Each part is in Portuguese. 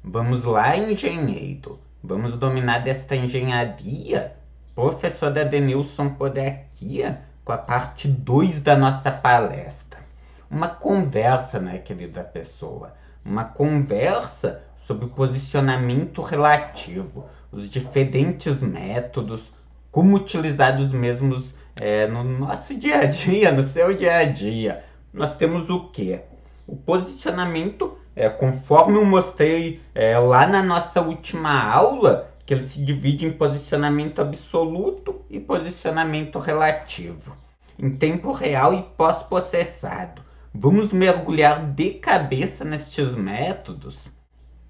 Vamos lá, engenheiro. Vamos dominar desta engenharia. Professor Adenilson por aqui, com a parte 2 da nossa palestra. Uma conversa, né, querida pessoa? Uma conversa sobre o posicionamento relativo, os diferentes métodos, como utilizar os mesmos no nosso dia a dia, no seu dia a dia. Nós temos o quê? O posicionamento, conforme eu mostrei lá na nossa última aula, que ele se divide em posicionamento absoluto e posicionamento relativo, em tempo real e pós-processado. Vamos mergulhar de cabeça nestes métodos?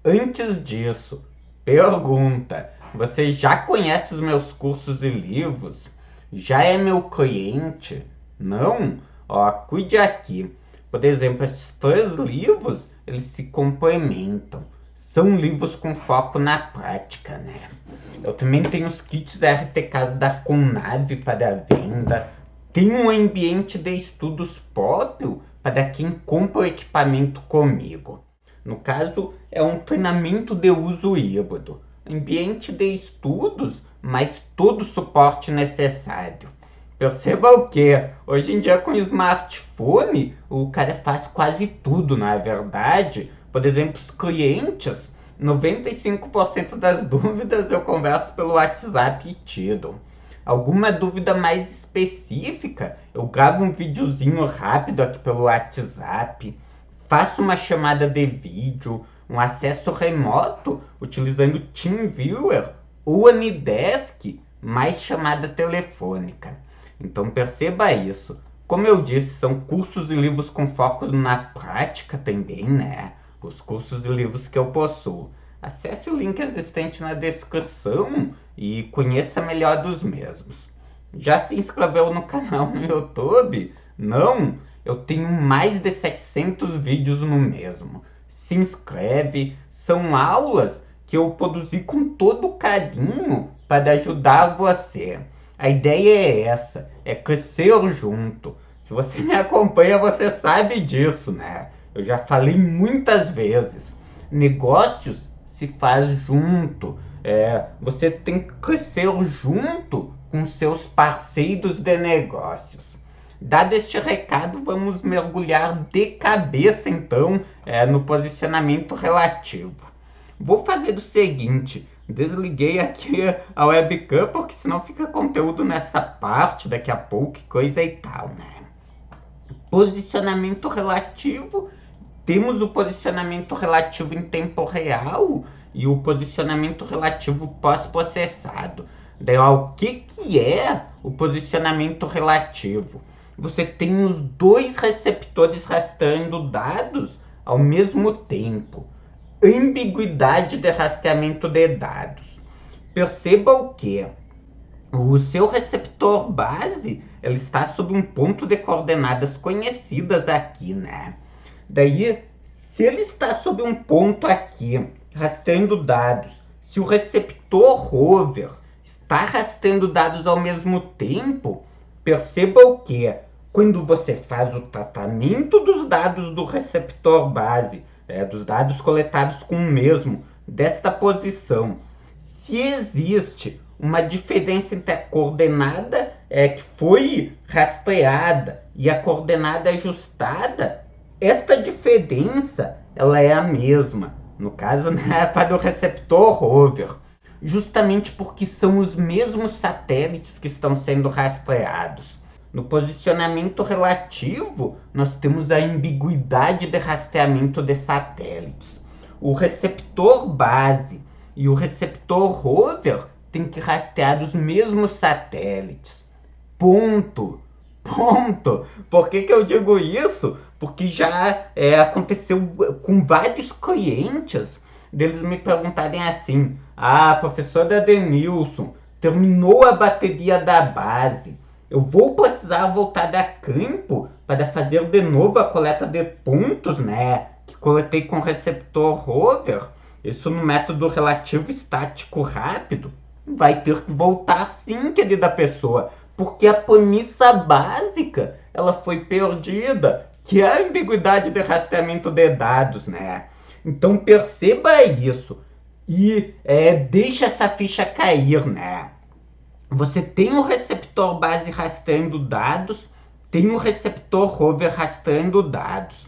Antes disso, pergunta: você já conhece os meus cursos e livros? Já é meu cliente? Não? Ó, cuide aqui. Por exemplo, esses 3 livros, eles se complementam. São livros com foco na prática, né? Eu também tenho os kits RTKs da Conave para venda. Tenho um ambiente de estudos próprio para quem compra o equipamento comigo. No caso, é um treinamento de uso híbrido. Ambiente de estudos, mas todo o suporte necessário. Perceba o que? Hoje em dia com o smartphone, o cara faz quase tudo, não é verdade? Por exemplo, os clientes, 95% das dúvidas eu converso pelo WhatsApp e tiro. Alguma dúvida mais específica, eu gravo um videozinho rápido aqui pelo WhatsApp, faço uma chamada de vídeo, um acesso remoto utilizando TeamViewer ou Anydesk, mais chamada telefônica. Então perceba isso. Como eu disse, são cursos e livros com foco na prática também, né? Os cursos e livros que eu possuo. Acesse o link existente na descrição e conheça melhor dos mesmos. Já se inscreveu no canal no YouTube? Não? Eu tenho mais de 700 vídeos no mesmo. Se inscreve, são aulas que eu produzi com todo carinho para ajudar você. A ideia é essa, é crescer junto. Se você me acompanha, você sabe disso, né? Eu já falei muitas vezes. Negócios se faz junto. Você tem que crescer junto com seus parceiros de negócios. Dado este recado, vamos mergulhar de cabeça então no posicionamento relativo. Vou fazer o seguinte: desliguei aqui a webcam, porque senão fica conteúdo nessa parte daqui a pouco, coisa e tal, né? Posicionamento relativo, temos o posicionamento relativo em tempo real e o posicionamento relativo pós-processado. Daí, ó, o que é o posicionamento relativo? Você tem os dois receptores rastreando dados ao mesmo tempo. Ambiguidade de rastreamento de dados. Perceba o que? O seu receptor base, ele está sob um ponto de coordenadas conhecidas aqui, né? Daí, se ele está sob um ponto aqui, rastreando dados, se o receptor rover está rastreando dados ao mesmo tempo, perceba o que? Quando você faz o tratamento dos dados do receptor base, dos dados coletados com o mesmo, desta posição, se existe uma diferença entre a coordenada que foi rastreada e a coordenada ajustada, esta diferença ela é a mesma, no caso, né, para o receptor rover, justamente porque são os mesmos satélites que estão sendo rastreados. No posicionamento relativo, nós temos a ambiguidade de rastreamento de satélites. O receptor base e o receptor rover têm que rastrear os mesmos satélites. Ponto. Ponto. Por que eu digo isso? Porque já aconteceu com vários clientes deles me perguntarem assim: professor Adenilson, terminou a bateria da base, eu vou precisar voltar da campo para fazer de novo a coleta de pontos, né? Que coletei com o receptor rover. Isso no método relativo estático rápido. Vai ter que voltar sim, querida pessoa, porque a premissa básica ela foi perdida, que é a ambiguidade de rastreamento de dados, né? Então perceba isso e deixa essa ficha cair, né? Você tem o receptor base rastreando dados, tem o receptor rover rastreando dados.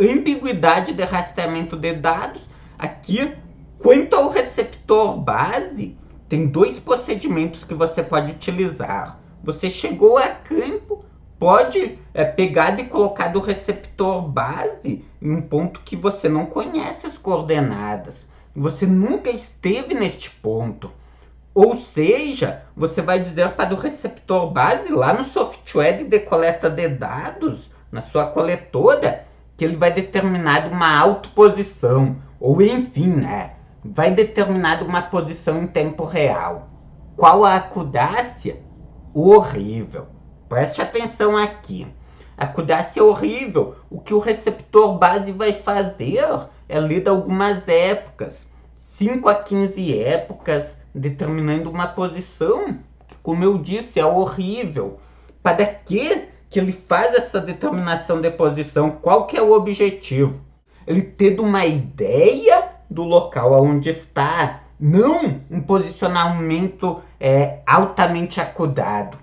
Ambiguidade de rastreamento de dados, aqui, quanto ao receptor base, tem dois procedimentos que você pode utilizar. Você chegou a campo, pode pegar e colocar do receptor base em um ponto que você não conhece as coordenadas. Você nunca esteve neste ponto. Ou seja, você vai dizer para o receptor base lá no software de coleta de dados, na sua coletora, que ele vai determinar uma autoposição, ou enfim, né? Vai determinar uma posição em tempo real. Qual a acudácia? Horrível. Preste atenção aqui. A acudácia é horrível. O que o receptor base vai fazer é ler algumas épocas, 5 a 15 épocas, determinando uma posição que, como eu disse, é horrível. Para que ele faz essa determinação de posição? Qual que é o objetivo? Ele ter uma ideia do local onde está, não um posicionamento altamente acudado.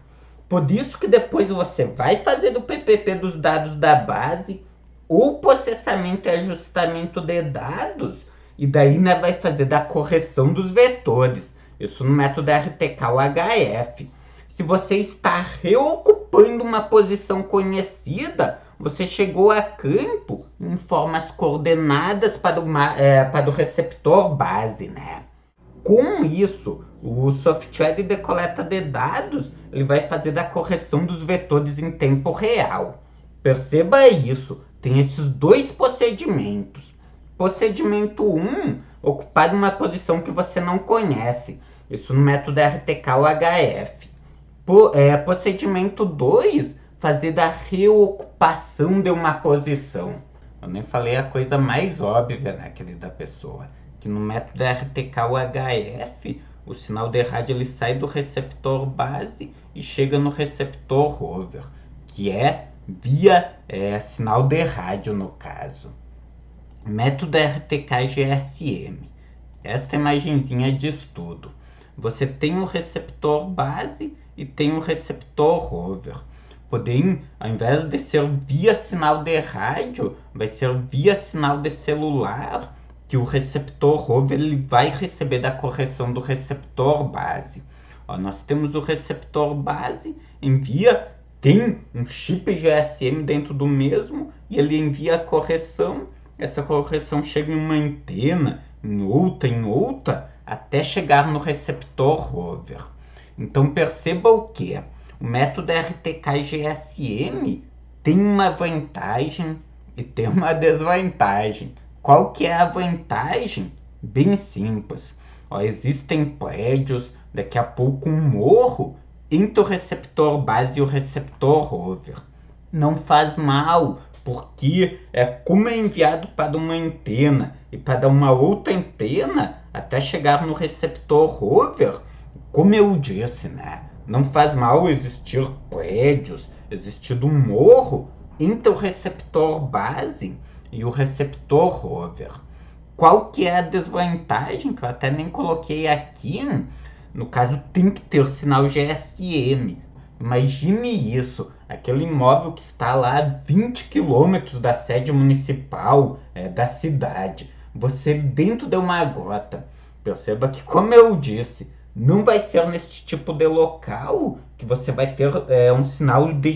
Por isso que depois você vai fazer o PPP dos dados da base, ou processamento e ajustamento de dados, e daí vai fazer da correção dos vetores. Isso no método RTK-UHF. Se você está reocupando uma posição conhecida, você chegou a campo, informa as coordenadas para o receptor base, né? Com isso, o software de coleta de dados ele vai fazer da correção dos vetores em tempo real. Perceba isso, tem esses dois procedimentos. Procedimento 1, ocupar uma posição que você não conhece. Isso no método RTK-UHF. Procedimento 2, fazer da reocupação de uma posição. Eu nem falei a coisa mais óbvia, né, querida pessoa? Que no método RTK-UHF, o sinal de rádio ele sai do receptor base e chega no receptor rover, que é via sinal de rádio no caso. Método RTK-GSM. Esta imagenzinha diz tudo. Você tem o receptor base e tem o receptor rover. Porém, ao invés de ser via sinal de rádio, vai ser via sinal de celular, que o receptor rover ele vai receber da correção do receptor base. Ó, nós temos o receptor base, tem um chip GSM dentro do mesmo, e ele envia a correção. Essa correção chega em uma antena, em outra, até chegar no receptor rover. Então perceba o que? O método RTK-GSM tem uma vantagem e tem uma desvantagem. Qual que é a vantagem? Bem simples. Ó, existem prédios, daqui a pouco um morro, entre o receptor base e o receptor rover. Não faz mal, porque como é enviado para uma antena e para uma outra antena até chegar no receptor rover, como eu disse, né? Não faz mal existir prédios, existir um morro entre o receptor base e o receptor rover. Qual que é a desvantagem, que eu até nem coloquei aqui? No caso, tem que ter sinal GSM. Imagine isso, aquele imóvel que está lá a 20 quilômetros da sede municipal da cidade. Você dentro de uma grota. Perceba que, como eu disse, não vai ser nesse tipo de local que você vai ter um sinal de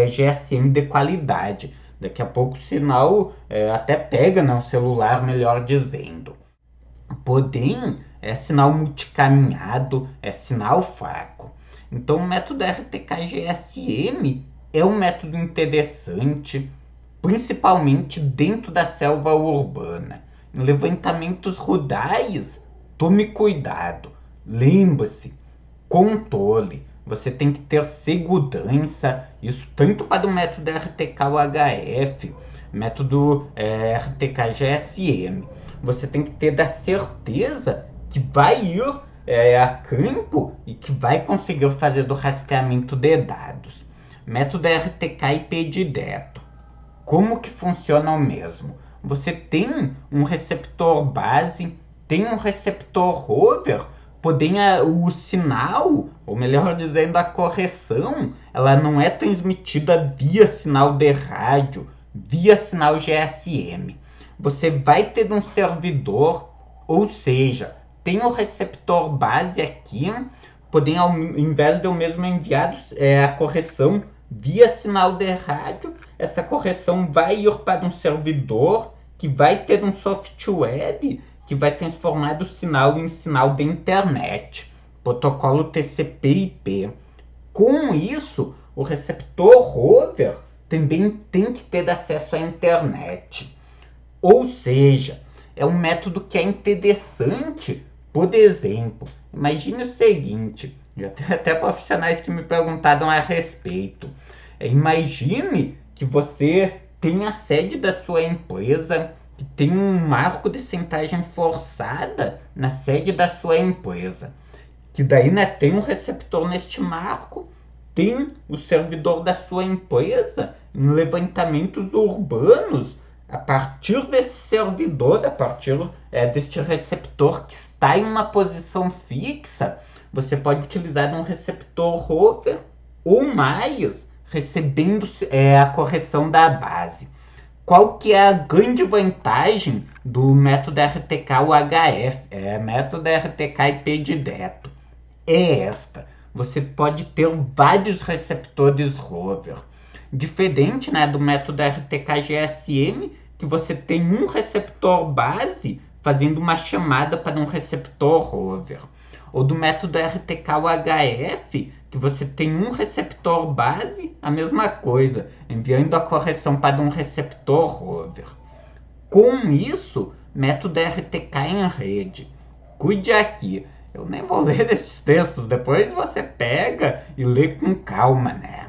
GSM de qualidade. Daqui a pouco o sinal até pega no celular, melhor dizendo. Porém, é sinal multicaminhado, é sinal fraco. Então o método RTK-GSM é um método interessante, principalmente dentro da selva urbana. Em levantamentos rurais, tome cuidado. Lembre-se, controle. Você tem que ter segurança, isso tanto para o método RTK-UHF, método RTK-GSM. Você tem que ter da certeza que vai ir a campo e que vai conseguir fazer do rastreamento de dados. Método RTK-IP direto. Como que funciona o mesmo? você tem um receptor base, tem um receptor over, porém o sinal, ou melhor dizendo, a correção, ela não é transmitida via sinal de rádio, via sinal GSM. Você vai ter um servidor, ou seja, tem o receptor base aqui, porém ao invés de eu mesmo enviar a correção via sinal de rádio, essa correção vai ir para um servidor que vai ter um software que vai transformar o sinal em sinal de internet, protocolo TCP/IP. Com isso, o receptor over também tem que ter acesso à internet. Ou seja, é um método que é interessante. Por exemplo, imagine o seguinte, já teve até profissionais que me perguntaram a respeito. Imagine que você tem a sede da sua empresa, que tem um marco de centagem forçada na sede da sua empresa, que daí tem um receptor neste marco, tem o servidor da sua empresa em levantamentos urbanos. A partir desse servidor, a partir deste receptor que está em uma posição fixa, você pode utilizar um receptor over ou mais, recebendo a correção da base. Qual que é a grande vantagem do método RTK-UHF, método RTK-IP-direto? É esta: você pode ter vários receptores rover. Diferente do método RTK-GSM, que você tem um receptor base fazendo uma chamada para um receptor rover. Ou do método RTK-UHF, que você tem um receptor base, a mesma coisa, enviando a correção para um receptor rover. Com isso, método RTK em rede. Cuide aqui, eu nem vou ler esses textos, depois você pega e lê com calma, né?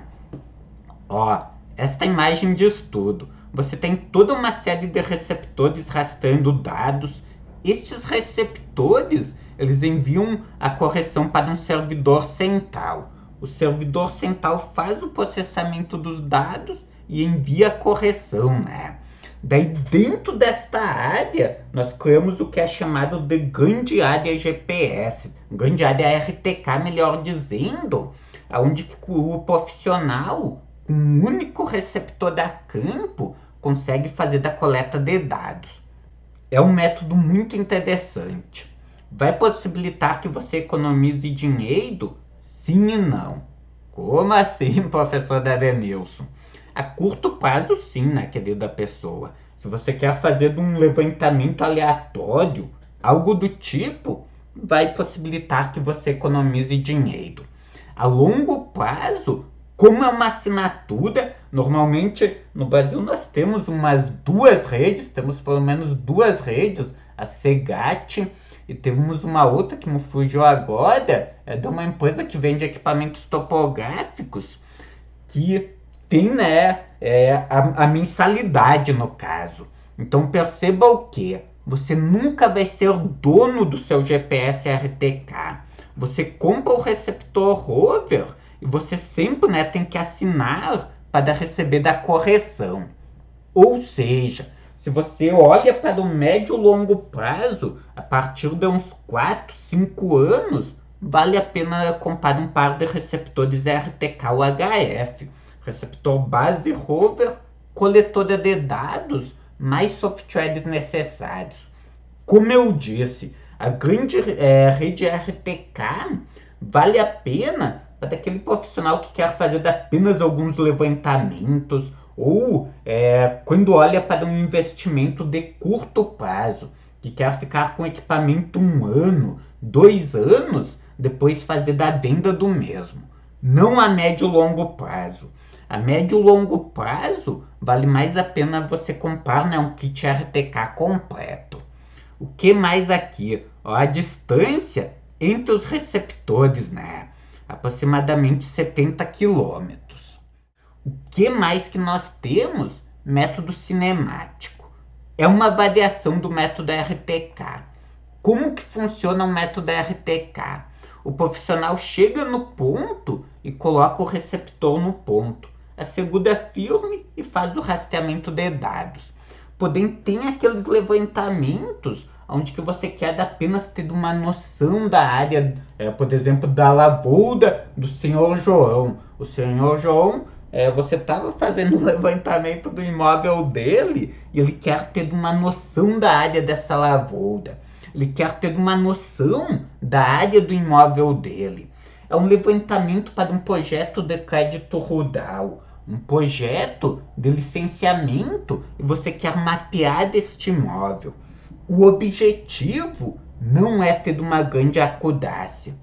Ó, esta imagem diz tudo. Você tem toda uma série de receptores rastreando dados. Estes receptores, eles enviam a correção para um servidor central. O servidor central faz o processamento dos dados e envia a correção, né? Daí, dentro desta área, nós criamos o que é chamado de grande área GPS, grande área RTK, melhor dizendo, onde o profissional, com um único receptor a campo, consegue fazer da coleta de dados. É um método muito interessante. Vai possibilitar que você economize dinheiro? Sim e não. Como assim, professor Edenilson? A curto prazo, sim, né, querida pessoa? Se você quer fazer um levantamento aleatório, algo do tipo, vai possibilitar que você economize dinheiro. A longo prazo, como é uma assinatura, normalmente no Brasil nós temos umas duas redes, temos pelo menos duas redes, a Segat, e temos uma outra que me fugiu agora, é de uma empresa que vende equipamentos topográficos, que tem a mensalidade no caso. Então perceba o que? Você nunca vai ser dono do seu GPS RTK. Você compra o receptor rover e você sempre tem que assinar para receber da correção. Ou seja, se você olha para o médio e longo prazo, a partir de uns 4, 5 anos, vale a pena comprar um par de receptores RTK-UHF. Receptor base rover, coletora de dados, mais softwares necessários. Como eu disse, a grande rede RTK vale a pena para aquele profissional que quer fazer apenas alguns levantamentos, ou quando olha para um investimento de curto prazo, que quer ficar com o equipamento 1 ano, 2 anos, depois fazer da venda do mesmo. Não a médio e longo prazo. A médio e longo prazo, vale mais a pena você comprar um kit RTK completo. O que mais aqui? Ó, a distância entre os receptores, né? Aproximadamente 70 quilômetros. O que mais que nós temos? Método cinemático. É uma variação do método RTK. Como que funciona o método RTK? O profissional chega no ponto e coloca o receptor no ponto. Assegura firme e faz o rastreamento de dados. Porém, tem aqueles levantamentos onde que você quer apenas ter uma noção da área, por exemplo, da lavoura do senhor João. O senhor João, você estava fazendo o levantamento do imóvel dele e ele quer ter uma noção da área dessa lavoura. Ele quer ter uma noção da área do imóvel dele. É um levantamento para um projeto de crédito rural, um projeto de licenciamento, e você quer mapear este imóvel. O objetivo não é ter uma grande acudácia,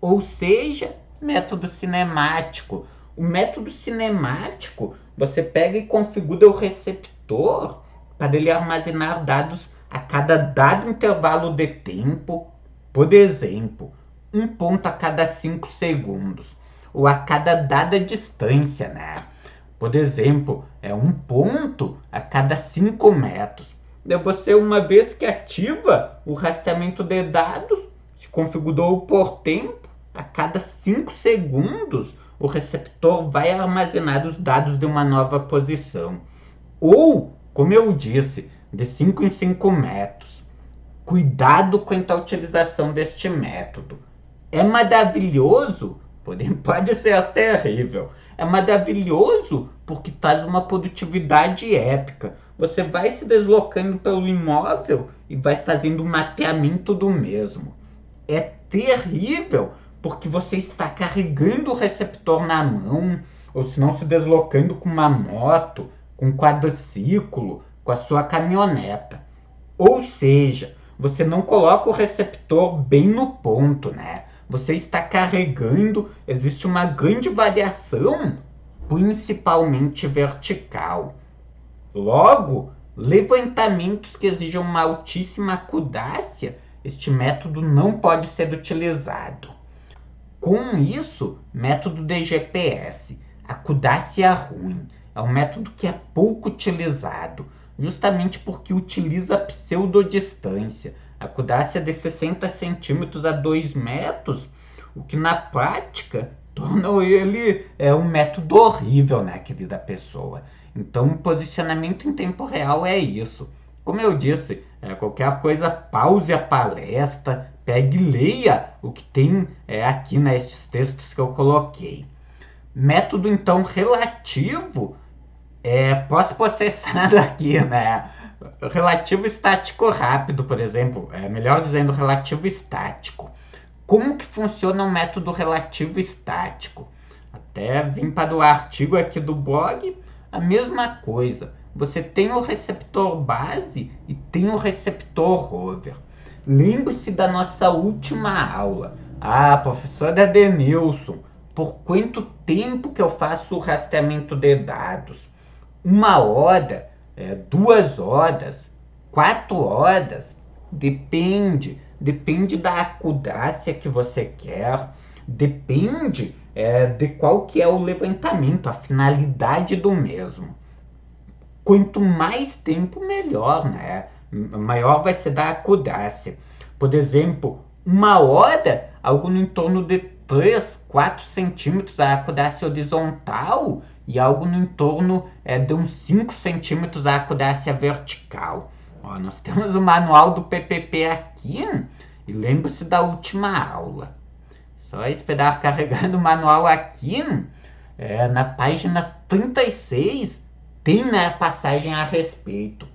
ou seja, método cinemático. O método cinemático, você pega e configura o receptor para ele armazenar dados a cada dado intervalo de tempo, por exemplo, um ponto a cada 5 segundos, ou a cada dada distância, né? Por exemplo, um ponto a cada 5 metros. Você, uma vez que ativa o rastreamento de dados, se configurou por tempo, a cada 5 segundos o receptor vai armazenar os dados de uma nova posição. Ou, como eu disse, de 5 em 5 metros. Cuidado quanto à utilização deste método. É maravilhoso, porém pode ser terrível. É maravilhoso porque traz uma produtividade épica. Você vai se deslocando pelo imóvel e vai fazendo um mapeamento do mesmo. É terrível porque você está carregando o receptor na mão, ou se não se deslocando com uma moto, com um quadriciclo, com a sua caminhoneta. Ou seja, você não coloca o receptor bem no ponto, né? Você está carregando, existe uma grande variação, principalmente vertical. Logo, levantamentos que exijam uma altíssima acudácia, este método não pode ser utilizado. Com isso, método de GPS, acudácia ruim, é um método que é pouco utilizado, justamente porque utiliza a pseudodistância, acudácia de 60 centímetros a 2 metros, o que na prática torna ele um método horrível, né, querida pessoa. Então, o posicionamento em tempo real é isso. Como eu disse, qualquer coisa, pause a palestra, pegue e leia o que tem aqui nestes textos que eu coloquei. Método, então, relativo, pós-processado aqui, né? Relativo estático rápido, por exemplo, melhor dizendo, relativo estático. Como que funciona o método relativo estático? Até vim para o artigo aqui do blog, a mesma coisa. Você tem o receptor base e tem o receptor rover. Lembre-se da nossa última aula. Professora Denilson, por quanto tempo que eu faço o rastreamento de dados? 1 hora, 2 horas, 4 horas? Depende. Depende da acudácia que você quer. Depende de qual que é o levantamento, a finalidade do mesmo. Quanto mais tempo, melhor, né? Maior vai ser da acudácia. Por exemplo, 1 hora, algo no entorno de 3, 4 centímetros a acudácia horizontal e algo no entorno de uns 5 centímetros a acudácia vertical. Nós temos o manual do PPP aqui e lembre-se da última aula. Só esperar carregar o manual aqui, na página 36, tem, né, a passagem a respeito.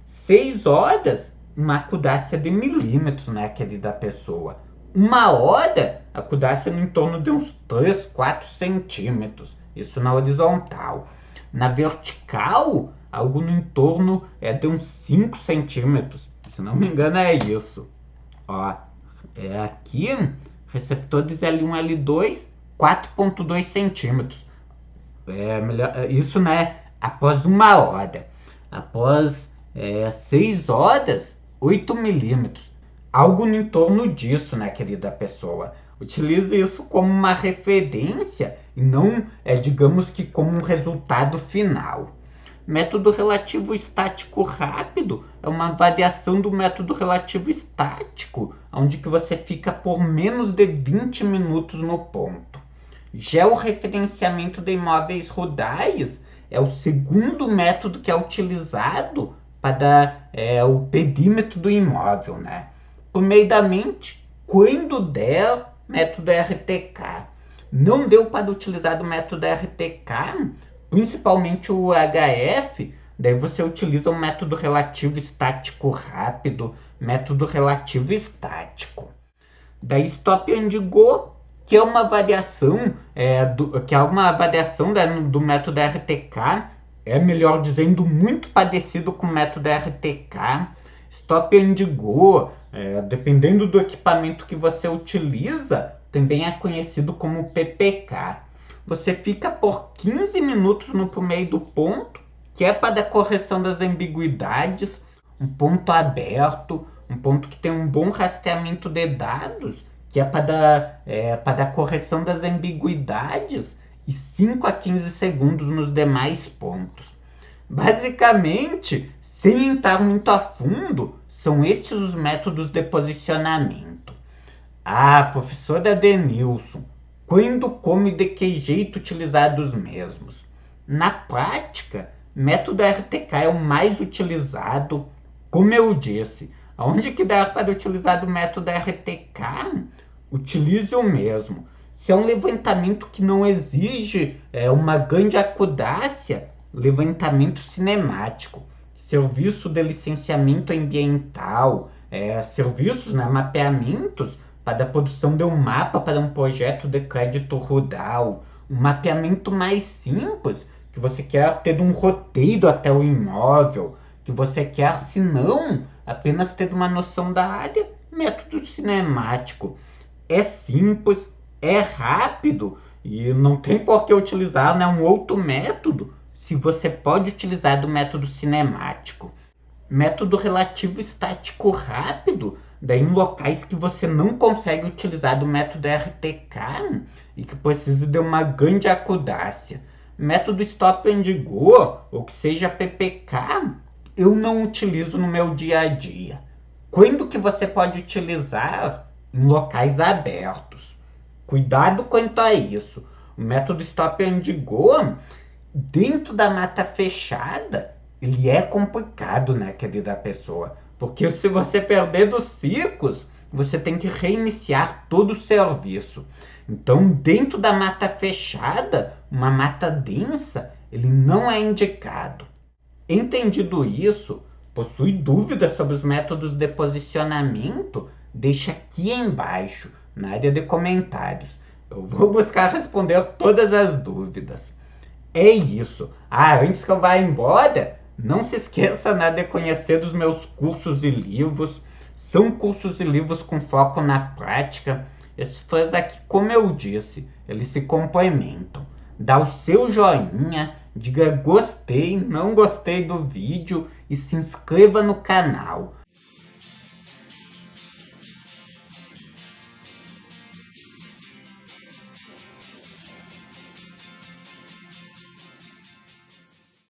6 horas, uma acudácia de milímetros, né, querida pessoa. 1 hora, acudácia no entorno de uns 3, 4 centímetros. Isso na horizontal. Na vertical, algo no entorno de uns 5 centímetros. Se não me engano, é isso. Aqui, receptores L1, L2, 4,2 centímetros. Isso, né, após 1 hora. Após 6 horas, 8 milímetros. Algo no entorno disso, né, querida pessoa? Utilize isso como uma referência e não, digamos que como um resultado final. Método relativo estático rápido é uma variação do método relativo estático, onde que você fica por menos de 20 minutos no ponto. Georreferenciamento de imóveis rurais é o segundo método que é utilizado para dar o perímetro do imóvel, né? Por meio da mente, quando der, método RTK. Não deu para utilizar do método RTK, principalmente o HF, daí você utiliza o método relativo estático rápido, método relativo estático. Daí stop and go, que é uma variação, do método RTK, melhor dizendo, muito parecido com o método RTK. Stop and go, dependendo do equipamento que você utiliza, também é conhecido como PPK. Você fica por 15 minutos no meio do ponto, que é para a correção das ambiguidades, um ponto aberto, um ponto que tem um bom rastreamento de dados, que é para a correção das ambiguidades, e 5 a 15 segundos nos demais pontos. Basicamente, sem entrar muito a fundo, são estes os métodos de posicionamento. Professor Adenilson, quando, como e de que jeito utilizar os mesmos? Na prática, método RTK é o mais utilizado. Como eu disse, aonde que dá para utilizar o método RTK? Utilize o mesmo. Se é um levantamento que não exige uma grande acurácia, levantamento cinemático, serviço de licenciamento ambiental, serviços, mapeamentos para a produção de um mapa para um projeto de crédito rural, um mapeamento mais simples, que você quer ter um roteiro até o imóvel, que você quer, se não, apenas ter uma noção da área, método cinemático. É simples, é rápido e não tem por que utilizar um outro método se você pode utilizar do método cinemático. Método relativo estático rápido, daí em locais que você não consegue utilizar do método RTK e que precisa de uma grande acurácia. Método stop and go, ou que seja PPK, eu não utilizo no meu dia a dia. Quando que você pode utilizar? Em locais abertos. Cuidado quanto a isso. O método stop and go, dentro da mata fechada, ele é complicado, né, querida pessoa? Porque se você perder dos ciclos, você tem que reiniciar todo o serviço. Então, dentro da mata fechada, uma mata densa, ele não é indicado. Entendido isso, possui dúvidas sobre os métodos de posicionamento? Deixa aqui embaixo, na área de comentários. Eu vou buscar responder todas as dúvidas. É isso. Antes que eu vá embora, não se esqueça de conhecer os meus cursos e livros. São cursos e livros com foco na prática. Esses três aqui, como eu disse, eles se complementam. Dá o seu joinha, diga gostei, não gostei do vídeo e se inscreva no canal.